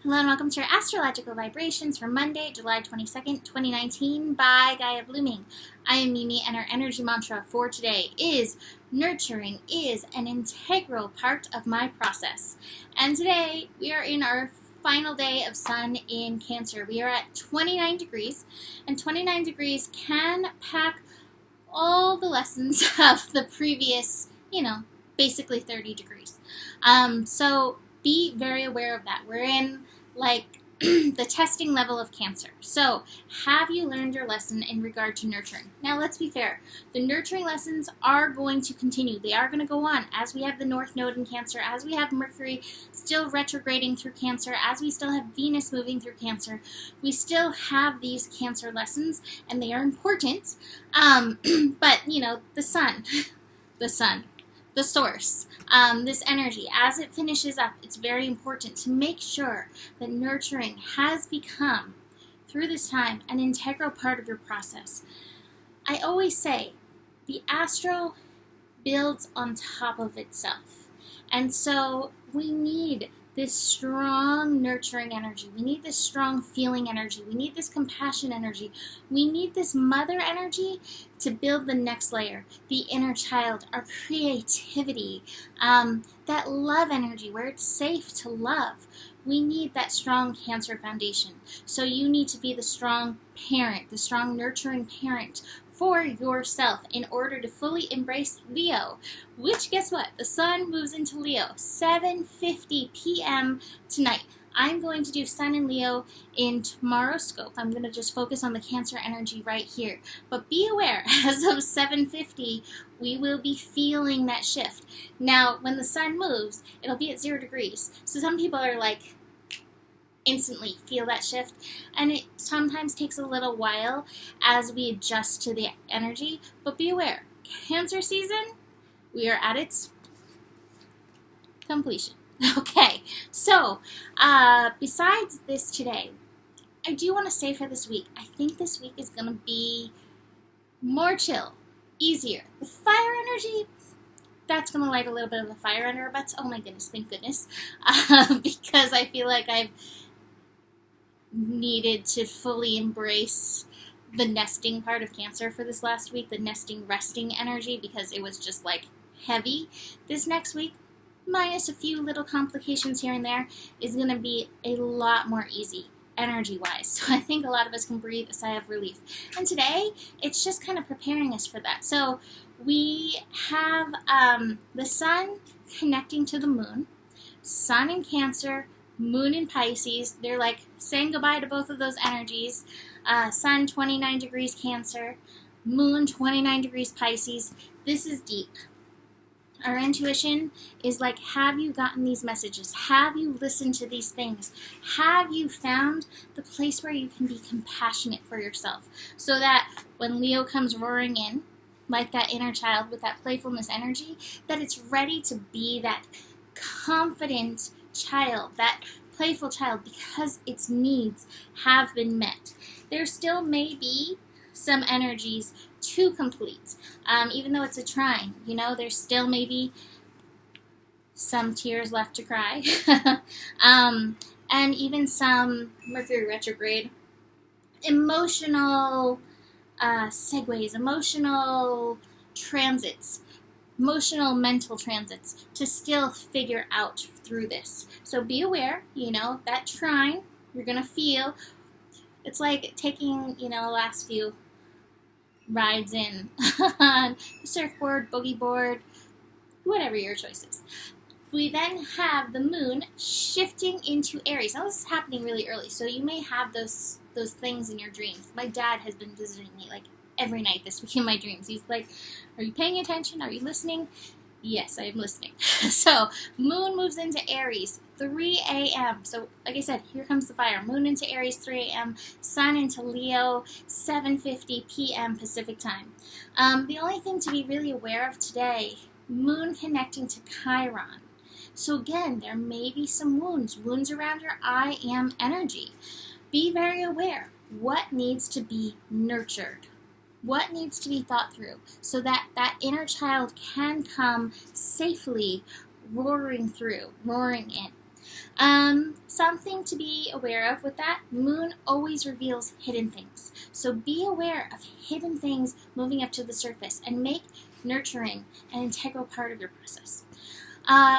Hello and welcome to your astrological vibrations for Monday, July 22nd, 2019 by Gaia Blooming. I am Mimi and our energy mantra for today is nurturing is an integral part of my process. And today we are in our final day of Sun in Cancer. We are at 29 degrees and 29 degrees can pack all the lessons of the previous, basically 30 degrees. So be very aware of that. We're in the testing level of Cancer. So have you learned your lesson in regard to nurturing? Now let's be fair. The nurturing lessons are going to continue. They are going to go on as we have the North Node in Cancer, as we have Mercury still retrograding through Cancer, as we still have Venus moving through Cancer. We still have these Cancer lessons and they are important. But the sun, the source, this energy, as it finishes up, it's very important to make sure that nurturing has become, through this time, an integral part of your process. I always say, the astral builds on top of itself. And so we need this strong nurturing energy. We need this strong feeling energy. We need this compassion energy. We need this mother energy to build the next layer, the inner child, our creativity, that love energy where it's safe to love. We need that strong Cancer foundation. So you need to be the strong parent, the strong nurturing parent for yourself in order to fully embrace Leo, which, guess what? The sun moves into Leo, 7:50 p.m. tonight. I'm going to do Sun in Leo in tomorrow's scope. I'm going to just focus on the Cancer energy right here. But be aware, as of 7:50, we will be feeling that shift. Now, when the sun moves, it'll be at 0 degrees. So some people are instantly feel that shift, and it sometimes takes a little while as we adjust to the energy, but be aware, Cancer season, we are at its completion. Okay, so besides this today, I do want to say for this week, I think this week is going to be more chill, easier. The fire energy, that's going to light a little bit of a fire under our butts. Oh my goodness, thank goodness, because I feel like I've needed to fully embrace the nesting part of Cancer for this last week, the nesting, resting energy, because it was just heavy. This next week, minus a few little complications here and there, is going to be a lot more easy energy-wise. So I think a lot of us can breathe a sigh of relief. And today, it's just kind of preparing us for that. So we have the sun connecting to the moon, sun in Cancer, moon in Pisces. They're saying goodbye to both of those energies. Sun 29 degrees Cancer, moon 29 degrees Pisces. This is deep. Our intuition is have you gotten these messages? Have you listened to these things? Have you found the place where you can be compassionate for yourself? So that when Leo comes roaring in, like that inner child with that playfulness energy, that it's ready to be that confident child, that playful child, because its needs have been met. There still may be some energies to complete, even though it's a trine, there's still maybe some tears left to cry, and even some Mercury retrograde, emotional segues, emotional transits, emotional mental transits to still figure out through this. So be aware, that trine, you're going to feel, it's like taking, last few rides in on the surfboard, boogie board, whatever your choice is. We then have the moon shifting into Aries. Now this is happening really early, so you may have those things in your dreams. My dad has been visiting me every night this week in my dreams. He's like, are you paying attention? Are you listening? Yes, I am listening. So, moon moves into Aries, 3 a.m. So, like I said, here comes the fire. Moon into Aries, 3 a.m. Sun into Leo, 7:50 p.m. Pacific time. The only thing to be really aware of today, moon connecting to Chiron. So again, there may be some wounds around your I am energy. Be very aware. What needs to be nurtured? What needs to be thought through so that that inner child can come safely roaring in? Something to be aware of with that, moon always reveals hidden things. So be aware of hidden things moving up to the surface and make nurturing an integral part of your process.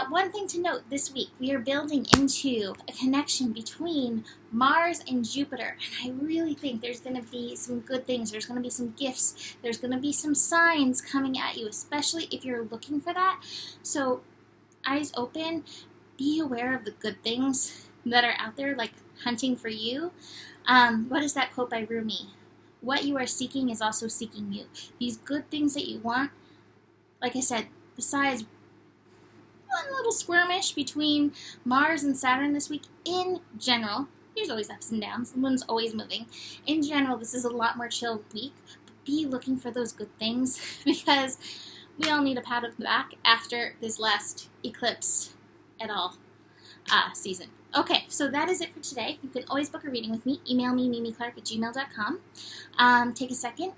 One thing to note this week, we are building into a connection between Mars and Jupiter, and I really think there's going to be some good things. There's going to be some gifts. There's going to be some signs coming at you, especially if you're looking for that. So eyes open, be aware of the good things that are out there, like hunting for you. What is that quote by Rumi? What you are seeking is also seeking you. These good things that you want, like I said, besides one little skirmish between Mars and Saturn this week, in general, there's always ups and downs, the moon's always moving. In general, this is a lot more chill week, but be looking for those good things because we all need a pat on the back after this last eclipse at all season. Okay, so that is it for today. You can always book a reading with me. Email me, mimiclark@gmail.com. Take a second.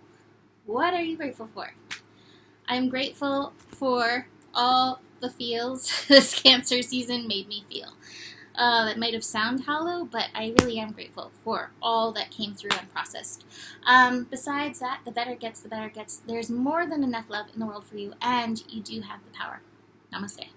What are you grateful for? I'm grateful for all the feels this Cancer season made me feel. That might have sounded hollow, but I really am grateful for all that came through and processed. Besides that, the better it gets, the better it gets. There's more than enough love in the world for you, and you do have the power. Namaste.